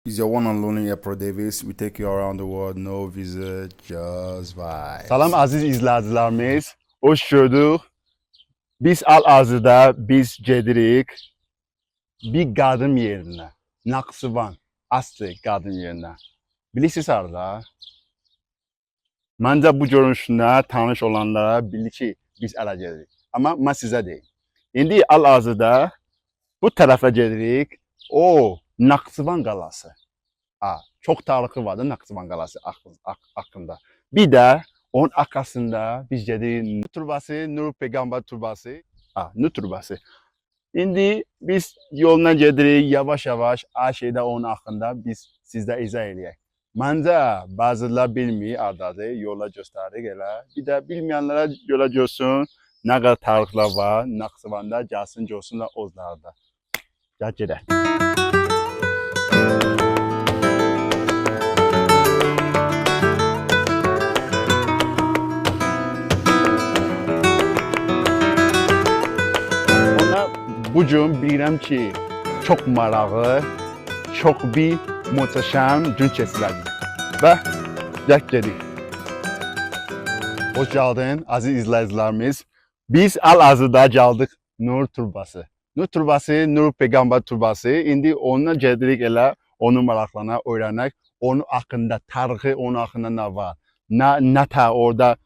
It's your one and only April Davis. We take you around the world, no visa, just vibes. Salam aziz izləyicilərimiz, hoş gördük. Biz hal-hazırda gedirik bir qadın yerinə, Naxçıvan, asli qadın yerinə. Bilirsiniz harada? Məncə bu görünüşünə tanış olanlara bilir ki, biz ələ gedirik. Amma mən sizə deyim. İndi hal-hazırda bu tərəfə gedirik. O, Nakhechivan qalası. Çox tarixi vardı Nakhechivan qalası haqqında. Bir də onun arxasında biz gedirik türbası, Nur peyğəmbər türbası. Nur türbası. İndi biz yoluna gedirik yavaş-yavaş. Şeydə onun haqqında biz sizdə izah eləyək. Məncə bazılar bilmir hardadır, yola göstərik elə. Bir də bilməyənlərə yola görsün. Nə qədər tarixlər var Naxçıvanda, gəlsin görsünlər ozlarda. Gəl gedək. Bugün bilirəm ki, çox maraqlı, çox bir möhtəşəm gün keçirəcək. Və gəl gedik. Hoş gəldin, aziz izləyicilərimiz. Biz hal-hazırda gəldik Nur türbası. Nur türbası, Nur peyğəmbər türbası. İndi onunla gedirik elə, onu maraqlana, öyrənək. Onun haqqında, tarixi, onun haqqında nə var? Nə orada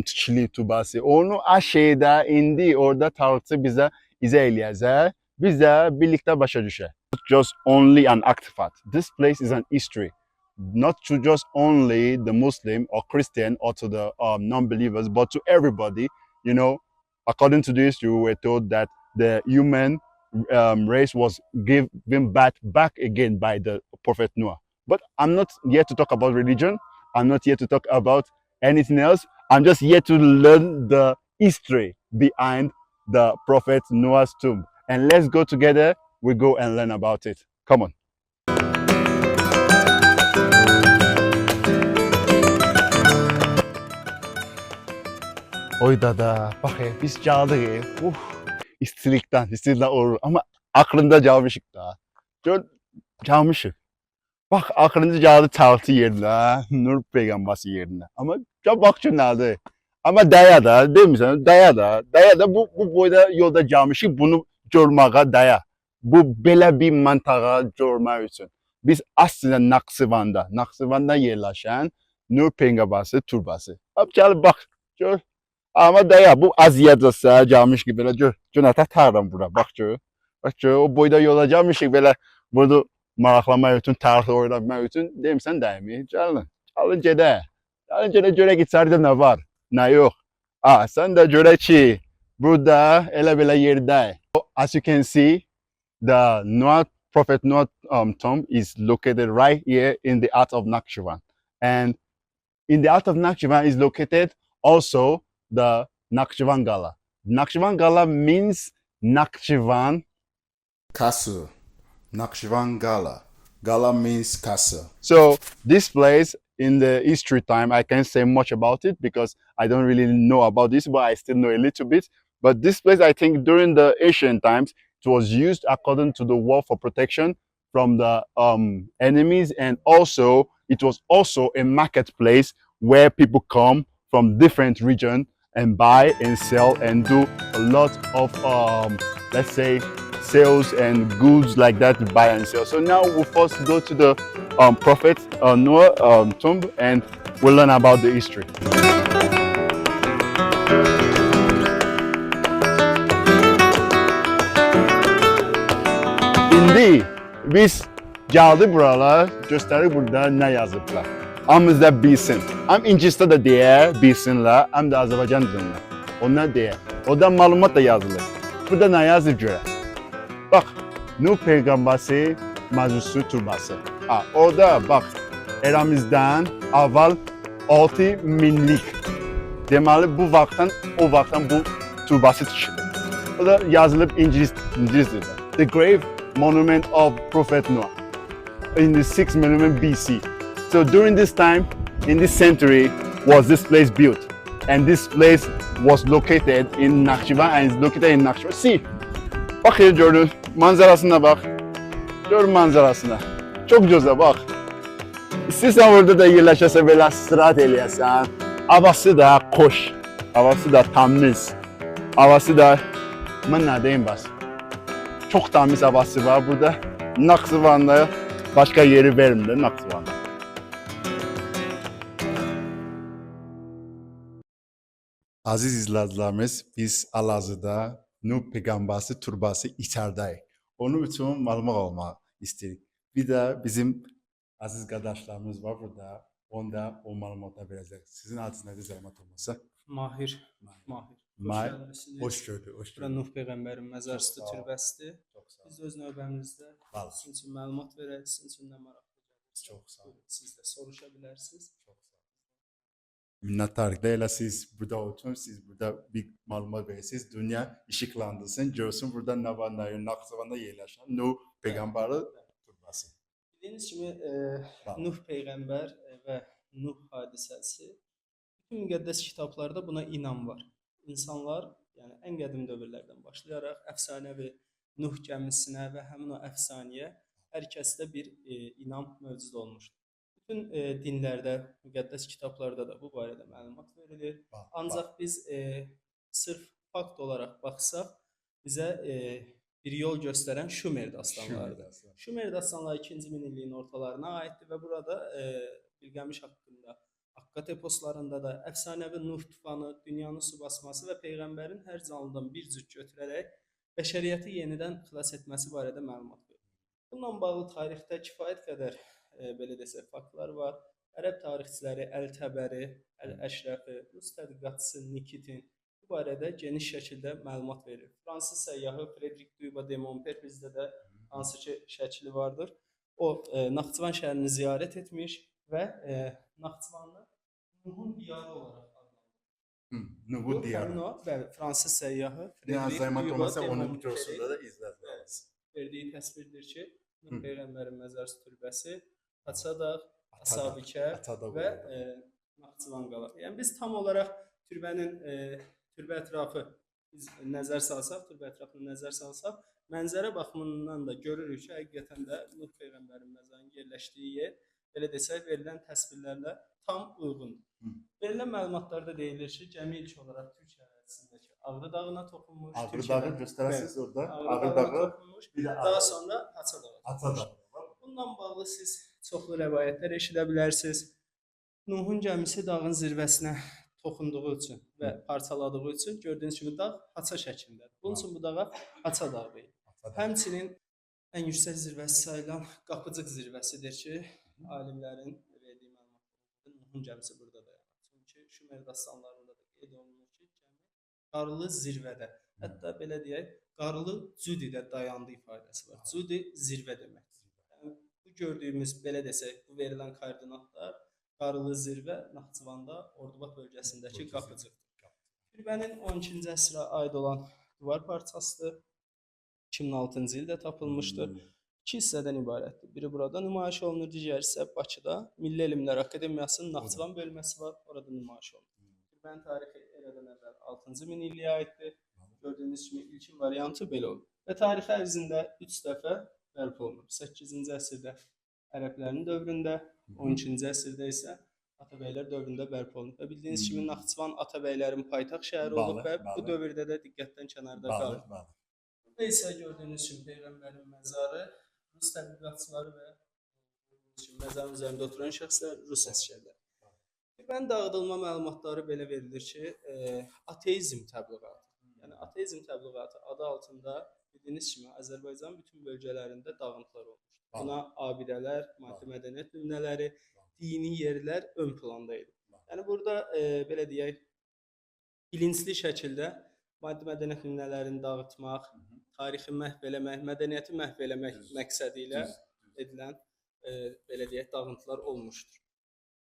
tikili türbası. Onu şeydə, indi orada tarixçi bizə izah eləyəcək. Biz də birlikdə başa düşək. Not just only an artifact. This place is an history. Not to just only the Muslim or Christian or to the non-believers, but to everybody. You know, according to this, you were told that the human race was given back again by the Prophet Noah. But I'm not here to talk about religion. I'm not here to talk about anything else. I'm just here to learn the history behind the Prophet Noah's tomb. And let's go together, we go and learn about it. Come on. Oy dada, bax biz gəldik. İstilikdən olur. Amma axırında gəlmişik da. Gör, gəlmişik. Bax, axırında gəldik tarixçi yerinə, Nur peyğəmbər yerinə. Amma gəl bax ki, nədir? Amma daya da, demirsən, daya da bu boyda yolda gəlmişik, bunu görməyə daya. Bu belə bir məntaqa görmək üçün. Biz aslında Naxçıvanda yerləşən Nur peyğəmbər türbası. Gəl bax, gör. Amma daya, bu aziyəcəsə gəlmiş ki, belə gör. Cünətə tarım bura, bax gör. Bax gör, o boyda yola gəlmişik, belə bunu maraqlamaq üçün, tarixi öyrənmək üçün. Demirsən, dəymi? Gəlin gedək. Gəlin gedək, görək içəridə nə var? Nə yox. Sən də görək ki, burada elə-belə yerdəyik. As you can see, the Prophet Noah tomb is located right here in the heart of Nakhechivan. And in the heart of Nakhechivan is located also the Nakhechivan Gala. Nakhechivan Gala means Nakhechivan Castle. Nakhechivan Gala. Gala means castle. So this place, in the history time, I can't say much about it because I don't really know about this, but I still know a little bit. But this place, I think during the ancient times, it was used according to the wall for protection from the enemies. And also, it was also a marketplace where people come from different regions and buy and sell and do a lot of, let's say, sales and goods like that to buy and sell. So now we'll first go to the Prophet Noah tomb and we'll learn about the history. İndi biz gəldik buralar, göstərik burada nə yazıblar. Hamımız da bilsin. Həm ingiliscə də deyə bilsinlər, həm də Azərbaycan dilində. Onlar deyə. Orada məlumat da yazılır. Burada nə yazıb görək. Bax, Nur peyğəmbər məczusu türbası. Orada bax, eramızdan əvvəl 6000'lik. Deməli bu vaxtdan bu türbası tikildi. Orada yazılıb ingilis dilində. The grave monument of Prophet Noah in the 6 million BC. So during this time, in this century, was this place built. And this place was located in Nakhechivan and is located in Nakhechivan. See, bak gördün, manzarasına bak. Gör manzarasına. Çok gözəl bax. İstəyirsən orada da yerləşəsən, belə istirahat eləyəsən. Havası da xoş, havası da təmiz, havası da mən nə deyim bəs. Çox təmiz havası var burada. Naxçıvanda başqa yeri vermir Naxçıvanda. Aziz izləyicilərimiz, biz hal-hazırda Nuh peyğəmbərisi türbəsi içəridəyik. Onun üçün məlumat almaq istəyirik. Bir də bizim aziz qardaşlarımız var burada. Onda o məlumatları verəcək. Sizin adınız nədir zəhmət olmasa? Mahir. Mahir. Hoş gördük, hoş Bura gördük. Nuh peyğəmbərin məzarlısı türbəsidir. Çox sağ Biz də öz növbəmizdə olun. sizin üçün məlumat verək, sizin üçün nə maraqlı gəlirsə, Çox sağ olun. siz də soruşa bilərsiniz. Çox sağ olun. Minnətdarlıqla elə siz burada oturun, siz burada bir məlumat verirsiniz. Dünya işıqlandırsın, görsün burada nə var, nə yox. Naxçıvanda yerləşən Nuh peyğəmbəri türbəsi. Bildiyiniz kimi Nuh peyğəmbər və Nuh hadisəsi bütün müqəddəs kitablarda buna inam var. İnsanlar, yəni ən qədim dövrlərdən başlayaraq əfsanəvi Nuh gəmisinə və həmin o əfsanəyə hər kəsdə bir inam mövcud olmuşdur. Bütün dinlərdə, müqəddəs kitablarda da bu barədə məlumat verilir. Ancaq biz sırf fakt olaraq baxsaq, bizə bir yol göstərən Şumer dastanlarıdır. Şumer dastanları 2-ci minilliyin ortalarına aiddir və burada Bilqəmiş haqqında, Haqqat eposlarında da əfsanəvi Nuh tufanı, dünyanın su basması və peyğəmbərin hər canlıdan bir cüt götürərək bəşəriyyəti yenidən xilas etməsi barədə məlumat verir. Bununla bağlı tarixdə kifayət qədər belə desək faktlar var. Ərəb tarixçiləri Əl-Təbəri, Əl-Əşrəfi, rus tədqiqatçısı Nikitin bu barədə geniş şəkildə məlumat verir. Fransız səyyahı Frederick Duyba de Montpellier bizdə də hansı ki şəkli vardır. O Naxçıvan şəhərini ziyarət etmiş və Naxçıvanı Nuhun diyarı olaraq adlandırır. Nuhun diyarı. Bəli, Fransız səyyahı Frederick Duyba de Montpellier görsünlər də izləyirlər. Verdiyi təsvirdir ki, Nuh peyğəmbərin məzarlısı türbəsi Haçadağ, Asabikər və Nakhechivan qala. Yəni biz tam olaraq türbənin türbə ətrafı biz nəzər salsaq, türbə ətrafına nəzər salsaq, mənzərə baxımından da görürük ki, həqiqətən də Nuh peyğəmbərin məzarının yerləşdiyi yer belə desək verilən təsvirlərlə tam uyğundur. Verilən məlumatlarda deyilir ki, cəmi ilk olaraq Türkiyə ərazisindəki Ağrı dağına toxunmuş. Ağrı dağı göstərəsiniz orada. Ağrı dağı toxunmuş. Daha sonra Haçadağa toxunmuş. Bununla bağlı siz çoxlu rəvayətlər eşidə bilərsiniz. Nuhun gəmisi dağın zirvəsinə toxunduğu üçün və parçaladığı üçün gördüyünüz kimi dağ haça şəklindədir. Bunun üçün bu dağa Haça dağı deyilir. Həmçinin ən yüksək zirvəsi sayılan Qapıcıq zirvəsidir ki, alimlərin verdiyi məlumatlar Nuhun gəmisi burada dayanır. Çünki Şumer dastanlarında da qeyd olunur ki, gəmi qarlı zirvədə, hətta belə deyək, qarlı Cudidə dayandığı ifadəsi var. Cudi zirvə deməkdir. Bu gördüyümüz, belə desək, bu verilən koordinatlar qarlı zirvə Naxçıvanda Ordubad bölgəsindəki Qapıcıqdır. Türbənin 12-ci əsrə aid olan divar parçasıdır. 2006-cı ildə tapılmışdır. İki hissədən ibarətdir. Biri burada nümayiş olunur, digər isə Bakıda Milli Elmlər Akademiyasının Naxçıvan bölməsi var, orada nümayiş olunur. Türbənin tarixi eradan əvvəl 6-cı minilliyə aiddir. Gördüyünüz kimi ilkin variantı belə olur. Və tarixi ərzində 3 dəfə bərpa olunur. 8-ci əsrdə ərəblərin dövründə, 12-ci əsrdə isə Atabəylər dövründə bərpa olunub. Və bildiyiniz kimi Naxçıvan Atabəylərin paytaxt şəhəri olub və bu dövrdə də diqqətdən kənarda qalır. Burada isə gördüyünüz kimi peyğəmbərin məzarı, rus tədqiqatçıları və məzarın üzərində oturan şəxslər rus əsgərləri. Türbənin dağıdılma məlumatları belə verilir ki, ateizm təbliğatı. Yəni ateizm təbliğatı adı altında bildiyiniz kimi Azərbaycanın bütün bölgələrində dağıntılar olmuşdur. Buna abidələr, maddi mədəniyyət nümunələri, dini yerlər ön planda idi. Yəni burada belə deyək, bilinçli şəkildə maddi mədəniyyət nümunələrini dağıtmaq, tarixi məhv eləmək, mədəniyyəti məhv eləmək məqsədi ilə edilən belə deyək, dağıntılar olmuşdur.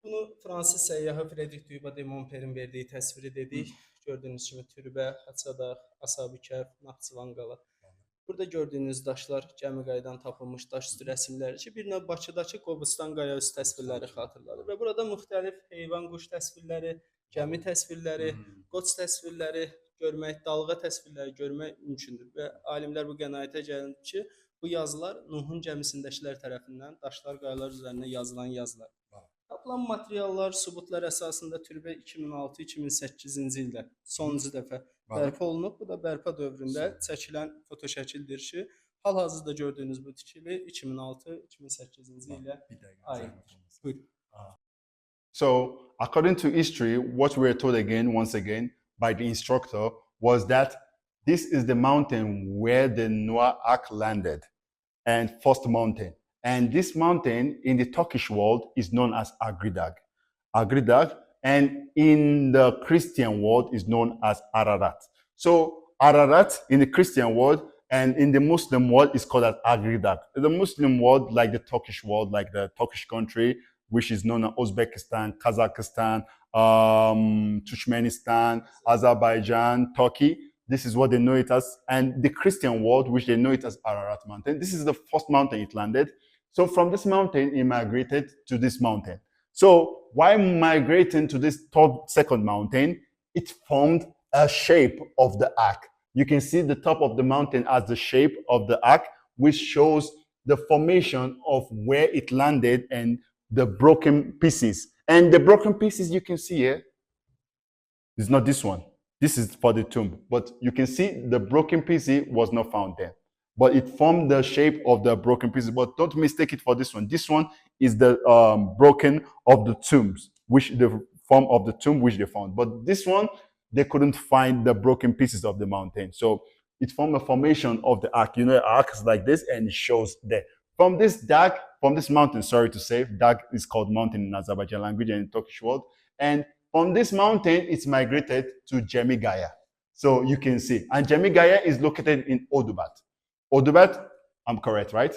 Bunu Fransız səyyahı Frederick Duyba de Montpellierin verdiyi təsviri dedik. Gördüyünüz kimi türbə, Haçadağ, Asabikər, Naxçıvan qala. Burada gördüyünüz daşlar gəmi qaydan tapılmış daş üstü rəsmləri ki, bir növ Bakıdakı Qobustan qaya üstü təsvirləri xatırladır. Və burada müxtəlif heyvan, quş təsvirləri, gəmi təsvirləri, qoç təsvirləri görmək, dalğa təsvirləri görmək mümkündür. Və alimlər bu qənaətə gəlir ki, Bu yazılar Nuhun gəmisindəkilər tərəfindən daşlar, qayalar üzərinə yazılan yazılar. Tapılan materiallar, sübutlar əsasında türbə 2006-2008-ci ildə sonuncu dəfə bərpa olunub. Bu da bərpa dövründə çəkilən fotoşəkildir ki, hal-hazırda gördüyünüz bu tikili 2006-2008-ci ilə aiddir. Buyurun. So, according to history, what we were told once again, by the instructor was that this is the mountain where the Noah Ark landed, and first mountain. And this mountain in the Turkish world is known as Agridag. Agridag, and in the Christian world is known as Ararat. So Ararat in the Christian world and in the Muslim world is called as Agridag. The Muslim world, like the Turkish world, like the Turkish country, which is known as Uzbekistan, Kazakhstan, Turkmenistan, Azerbaijan, Turkey. This is what they know it as. And the Christian world, which they know it as Ararat mountain. This is the first mountain it landed. So from this mountain, it migrated to this mountain. So while migrating to this second mountain, it formed a shape of the ark. You can see the top of the mountain as the shape of the ark, which shows the formation of where it landed and the broken pieces. And the broken pieces you can see here is not this one. This is for the tomb. But you can see the broken piece was not found there. But it formed the shape of the broken pieces. But don't mistake it for this one. This one is the broken of the tombs, which the form of the tomb which they found. But this one, they couldn't find the broken pieces of the mountain. So it formed a formation of the ark. You know, the ark is like this, and it shows there. From this mountain, sorry to say, Dag is called mountain in Azerbaijan language and in Turkish world. And from this mountain, it's migrated to Gemigaya. So you can see. And Gemigaya is located in Odubat. Odubat, I'm correct, right?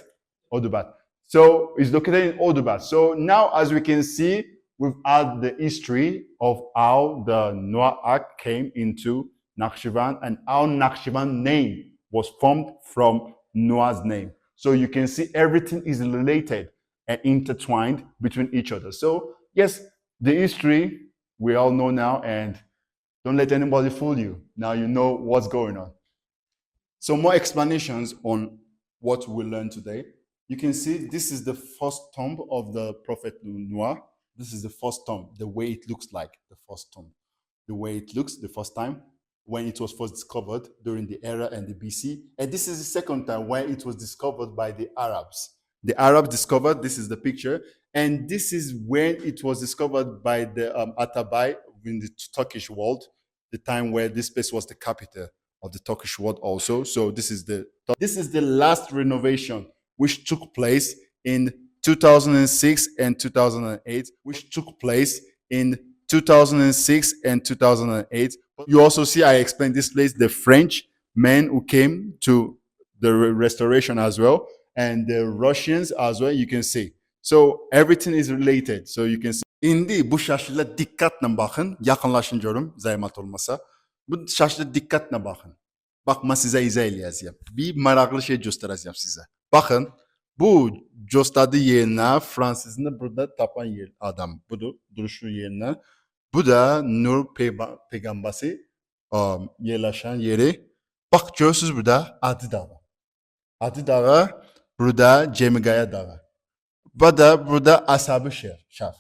Odubat. So it's located in Odubat. So now, as we can see, we've had the history of how the Noah Ark came into Nakhechivan and how Nakhechivan name was formed from Noah's name. So you can see everything is related and intertwined between each other. So yes, the history we all know now, and don't let anybody fool you. Now you know what's going on. So more explanations on what we learned today. You can see this is the first tomb of the prophet Noah. This is the first tomb, the way it looks like, the first tomb. The way it looks the first time when it was first discovered during the era and the BC. And this is the second time when it was discovered by the Arabs. The Arabs discovered, this is the picture, and this is when it was discovered by the Atabay in the Turkish world, the time where this place was the capital of the Turkish world also. So this is the last renovation which took place in 2006 and 2008, which took place in 2006 and 2008. You also see, I explained this place, the French men who came to the restoration as well, and the Russians as well, you can see. So everything is related. So you can see. İndi bu şaşıyla dikkatle bakın. Yakınlaşın görüm, zahmet olmasa. Bu şaşıyla dikkatle bakın. Bakma size izah eləyəcəyəm. Bir maraqlı şey göstərəcəyəm sizə. Bakın, bu göstərdiyi yerinə Fransızında burada tapan yer adam. Budur, duruşu yerinə. Bu da Nur peyğəmbəri yerləşən yeri. Bak görürsünüz burada Adı Dağı. Adı Dağı, burada Gemigaya Dağı. Burada Asabi Şaf.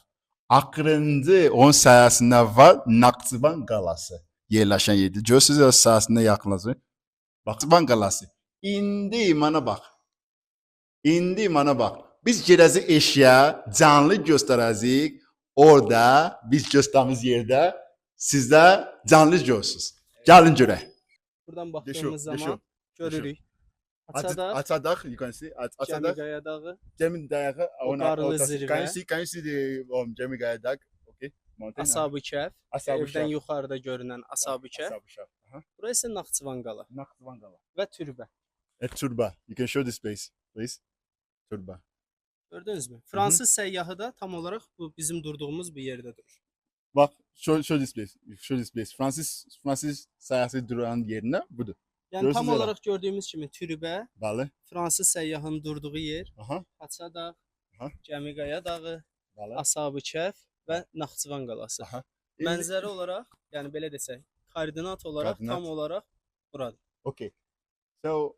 Axırıncı onun sayəsində var Nakhechivan qalası yerləşən yerdir. Görürsünüz ya sayəsində yaxınlaşır. Nakhechivan qalası. İndi mənə bax. Biz gedəcəyik eşya, canlı göstərəcəyik. Orada, biz göstərdiyimiz yerdə sizdə canlı görürsünüz. Gəlin görək. Buradan baxdığımız zaman görürük. Açadaq, you can see. Açadaq. Gemigaya Dağı. Gemigaya Dağı. Qarlı zirvə. Can you see the Gemigaya Dağı? Okay. Ashab-ı Kəhf. Evdən yuxarıda görünən Ashab-ı Kəhf. Burası isə Nakhechivan qala. Və türbə. Türbə. You can show this place, please. Türbə. Gördünüz mü? Fransız səyyahı da tam olaraq bu bizim durduğumuz bir yerdə durur. Bak, show this place. Show this place. Fransız səyyahı duran yerinə budur. Yəni tam olaraq gördüyümüz kimi türbə, Bəli. Fransız səyyahının durduğu yer, Haça Dağı, Gemigaya Dağı, Ashab-ı Kəhf və Nakhechivan qalası. Mənzərə olaraq, yəni belə desək, koordinat olaraq tam olaraq buradır. Okay. So,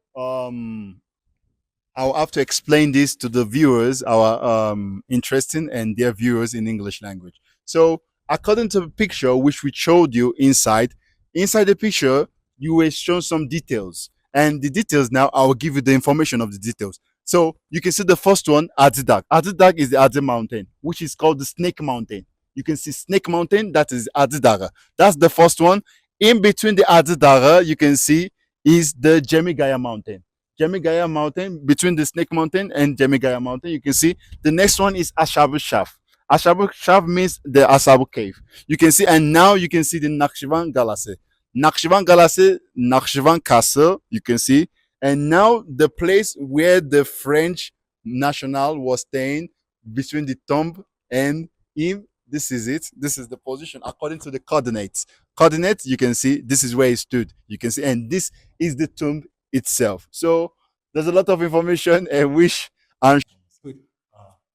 I'll have to explain this to the viewers, our interesting and their viewers in English language. So, according to the picture which we showed you inside the picture, you were shown some details. And the details now, I will give you the information of the details. So, you can see the first one, Adzidag. Adzidag is the Adze mountain, which is called the Snake Mountain. You can see Snake Mountain, that is Adzidaga. That's the first one. In between the Adzidaga, you can see is the Jemigaya Mountain. Jemigaya Mountain, between the Snake Mountain and Jemigaya Mountain, you can see the next one is Ashabu Shaf. Ashabu Shaf means the Asabu Cave. You can see, and now you can see the Nakhechivan Galaxy. Nakhechivan Galaxy, Nakhechivan Castle, you can see. And now the place where the French national was staying between the tomb and him. This is it. This is the position according to the coordinates. Coordinates, you can see this is where he stood. You can see, and this is the tomb itself. So there's a lot of information and which and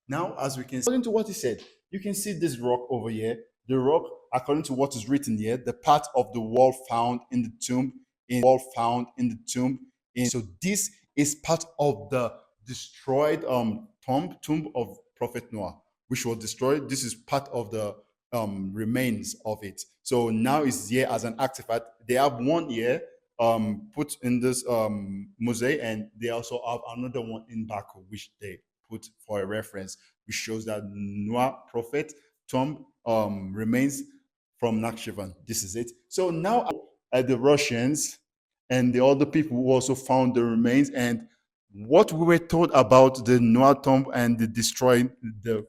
now as we can see, according to what he said, you can see this rock over here. The rock, according to what is written here, the part of the wall found in the tomb, so this is part of the destroyed tomb of Prophet Noah, which was destroyed. This is part of the remains of it. So now it's here as an artifact. They have one here put in this museum, and they also have another one in Baku, which they put for a reference, which shows that Noah prophet tomb remains from Nakhechivan. This is it. So now the Russians and the other people who also found the remains, and what we were told about the Noah tomb and the destroying the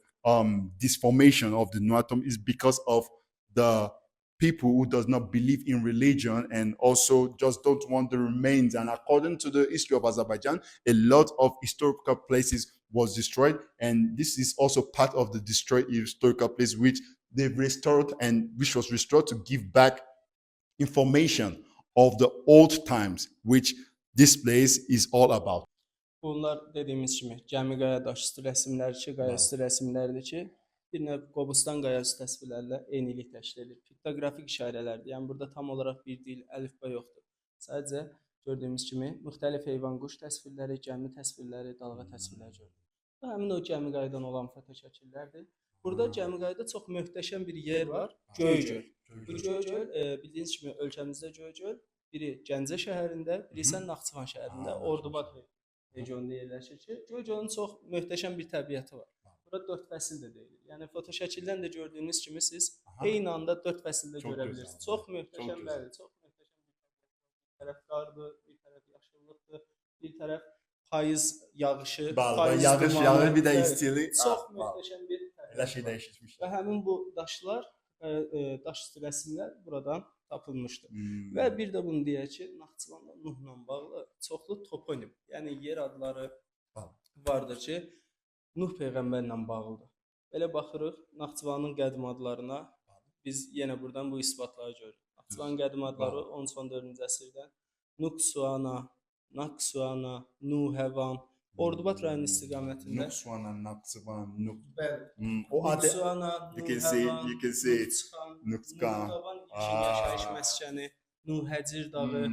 this formation of the Noah tomb is because of the people who does not believe in religion and also just don't want the remains. And according to the history of Azerbaijan, a lot of historical places was destroyed, and this is also part of the destroyed historical place which they've restored, and which was restored to give back information of the old times, which this place is all about. Bunlar dediyimiz kimi gəmi qaya daşüstü rəsmləri ki, qayaüstü rəsmlərdir ki, bir növ Qobustan qayaüstü təsvirlərlə eynilik təşkil edir. Piktoqrafik işarələrdir. Yəni burada tam olaraq bir dil, əlifba yoxdur. Sadəcə gördüyümüz kimi müxtəlif heyvan, quş təsvirləri, gəmi təsvirləri, dalğa təsvirləri görürük. Bu həmin o gəmi qayadan olan foto şəkillərdir. Burada gəmi qayada çox möhtəşəm bir yer var, Göygöl. Bu Göygöl bildiyiniz kimi ölkəmizdə Göygöl, biri Gəncə şəhərində, biri isə Naxçıvan şəhərində, Ordubad regionunda yerləşir ki, Göygölün çox möhtəşəm bir təbiəti var. Burada 4 fəsil də deyilir. Yəni foto şəkildən də gördüyünüz kimi siz eyni anda 4 fəsildə görə bilirsiniz. Çox möhtəşəm, bəli, çox möhtəşəm bir tərəf qardır, bir tərəf yaşıllıqdır, bir tərəf payız yağışı, payız yağış bir də istili. Çox möhtəşəm bir tərəf. Elə şey dəyişmişlər. Və həmin bu daşlar, daş üstü rəsmlər buradan tapılmışdır. Və bir də bunu deyək ki, Naxçıvanda Nuhla bağlı çoxlu toponim, yəni yer adları vardır ki, Nuh peyğəmbərlə bağlıdır. Belə baxırıq Naxçıvanın qədim adlarına, biz yenə buradan bu isbatları görürük. Naxçıvanın qədim adları 13-14-cü əsrdən Nuqsuana, Naksuana, Nuhevan, Ordubad rayonu istiqamətində. Nuqsuana, Naksuvan, Nuqsuana, Nuhevan, Nuqsuan, ilkin yaşayış məskəni, Nuhəcir dağı,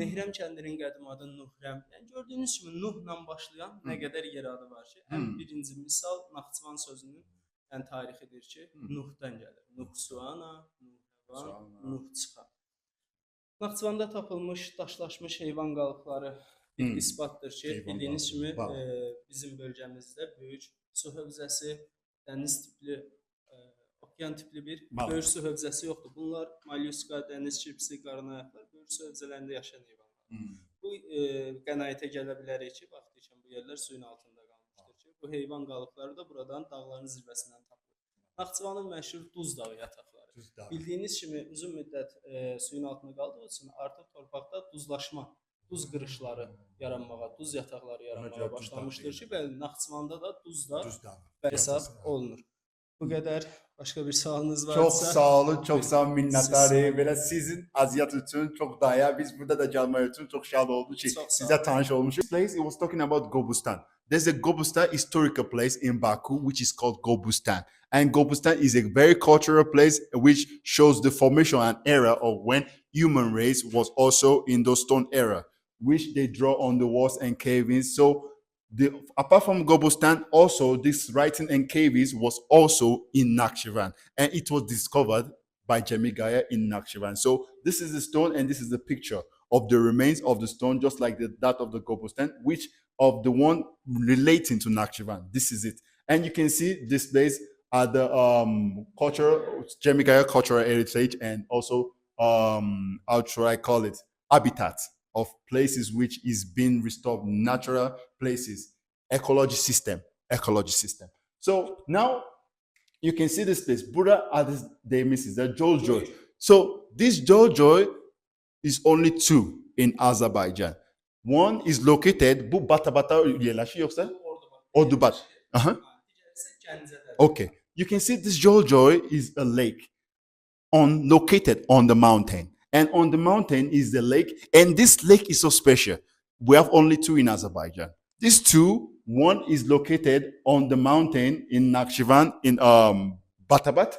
Nehrəm kəndinin qədim adı Nuhrəm. Yəni gördüyünüz kimi Nuhla başlayan nə qədər yer adı var ki, ən birinci misal Naxçıvan sözünün yəni tarixidir ki, Nuhdan gəlir. Nuqsuana, Nuhevan, Nuhçıxa. Naxçıvanda tapılmış daşlaşmış heyvan qalıqları bir isbatdır ki, bildiyiniz kimi bizim bölgəmizdə böyük su hövzəsi, dəniz tipli, okean tipli bir böyük su hövzəsi yoxdur. Bunlar mollyuska, dəniz kirpisi, qarınayaqlar böyük su hövzələrində yaşayan heyvanlar. Bu qənaətə gələ bilərik ki, vaxtı ikən bu yerlər suyun altında qalmışdır ki, bu heyvan qalıqları da buradan dağların zirvəsindən tapılır. Naxçıvanın məşhur Duz dağı yataqları. Bildiyiniz kimi uzun müddət suyun altında qaldığı üçün artıq torpaqda duzlaşma, duz qırışları yaranmağa, duz yataqları yaranmağa başlamışdır ki, bəli, Naxçıvanda da duz da hesab olunur. Bu qədər. Başqa bir sualınız varsa? Çox sağ olun, çox sağ olun, minnətdarıq. Belə sizin əziyyət üçün çox daya, biz burada da gəlmək üçün çox şad olduq ki, sizə tanış olmuşuq. This place, it was talking about Gobustan. There's a Gobustan historical place in Baku, which is called Gobustan. And Gobustan is a very cultural place which shows the formation and era of when human race was also in those stone era, which they draw on the walls and cave-ins. So apart from Gobustan, also this writing and caves was also in Nakhechivan, and it was discovered by Jemigaya in Nakhechivan. So this is the stone, and this is the picture of the remains of the stone, just like that of the Gobustan, which of the one relating to Nakhechivan. This is it, and you can see this place are the Jemigaya cultural heritage, and also how should I call it, habitat of places which is being restored, natural places, ecology system. So now you can see this place. Buddha at this day misses the Jojoy. So this Jojoy is only two in Azerbaijan. One is located bu Bata yerləşir yoxsa? Ordubat. Okay. You can see this Jojoy is a lake located on the mountain. And on the mountain is the lake. And this lake is so special. We have only two in Azerbaijan. These two, one is located on the mountain in Nakhechivan, in Batabat?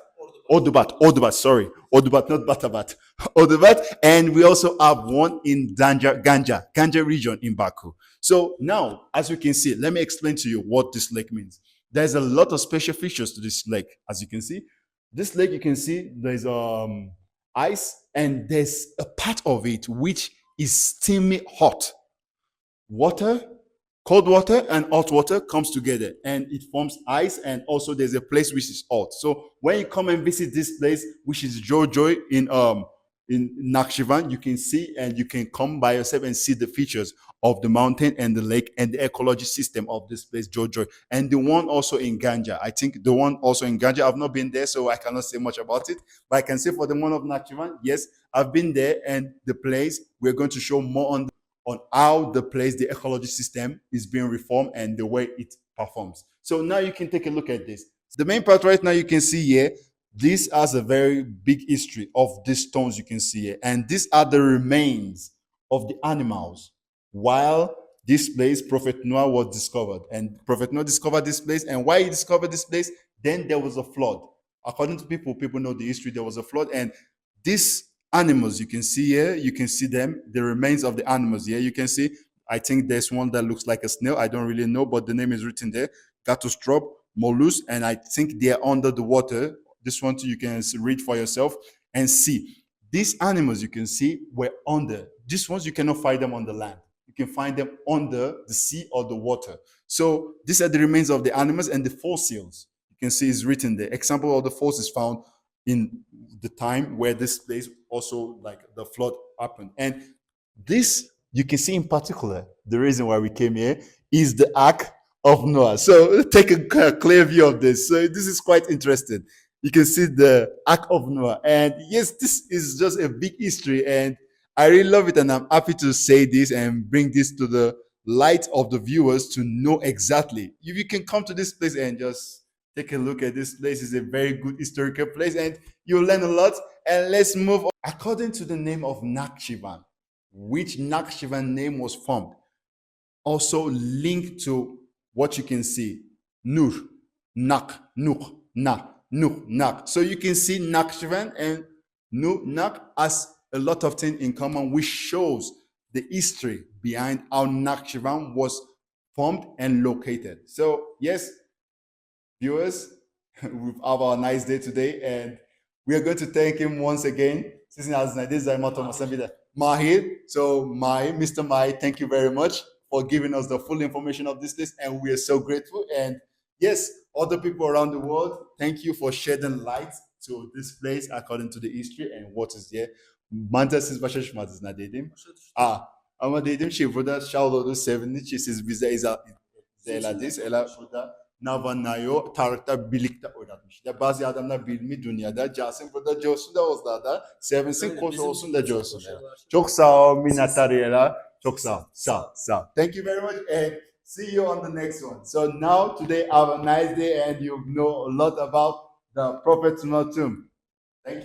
Ordubat, sorry. Ordubat, not Batabat. Ordubat. And we also have one in Ganja region in Baku. So now, as you can see, let me explain to you what this lake means. There's a lot of special features to this lake, as you can see. This lake, you can see there's ice, and there's a part of it which is steamy hot. Water, cold water and hot water comes together and it forms ice, and also there's a place which is hot. So when you come and visit this place, which is Jojoy in Nakhechivan, you can see, and you can come by yourself and see the features of the mountain and the lake and the ecology system of this place, Jojoy. And the one also in Ganja. I think the one also in Ganja, I've not been there, so I cannot say much about it. But I can say for the one of Nakhechivan, yes, I've been there, and the place, we're going to show more on how the place, the ecology system is being reformed and the way it performs. So now you can take a look at this. The main part right now you can see here, this has a very big history of these stones you can see here. And these are the remains of the animals. While this place, Prophet Noah was discovered. And Prophet Noah discovered this place. And why he discovered this place? Then there was a flood. According to people know the history, there was a flood. And these animals you can see here, you can see them, the remains of the animals here. You can see, I think there's one that looks like a snail. I don't really know, but the name is written there. Gatostrop, mollusk, and I think they're under the water. This one too, you can read for yourself and see. These animals you can see were under. These ones, you cannot find them on the land. You can find them under the sea or the water. So these are the remains of the animals, and the fossils you can see is written there. Example of the fossils found in the time where this place also, like, the flood happened. And this, you can see in particular, the reason why we came here is the Ark of Noah. So take a clear view of this. So this is quite interesting. You can see the Ark of Noah. And yes, this is just a big history, and I really love it, and I'm happy to say this and bring this to the light of the viewers to know exactly. If you can come to this place and just take a look at this place, is a very good historical place, and you'll learn a lot. And let's move on. According to the name of Nakhechivan, which Nakhechivan name was formed, also linked to what you can see, Nur, Nak, Nuk, Na, Nuk, Nak. So you can see Nakhechivan and Nak as a lot of things in common, which shows the history behind how Nakhechivan was formed and located. So yes, viewers, we have a nice day today, and we are going to thank him once again. Mahir. So Mr. Mahir, thank you very much for giving us the full information of this list, and we are so grateful. And yes, other people around the world, thank you for shedding light to this place according to the history and what is there. Manta siz başa düşmadınız ne dedim? Ama dedim ki burada Şavlo'da sevindik ki siz bize izlediniz. Ela burada Navanayo tarihte birlikte oynatmışlar. Bazı adamlar bilmi dünyada, Casim burada coşsun da Ozla'da, sevinsin koş olsun da coşsun. Çok sağ ol, minnettar yela. Çok sağ ol. Sağ ol. Thank you very much, and see you on the next one. So now, today, have a nice day, and you know a lot about the Prophet Noah tomb. Thank you.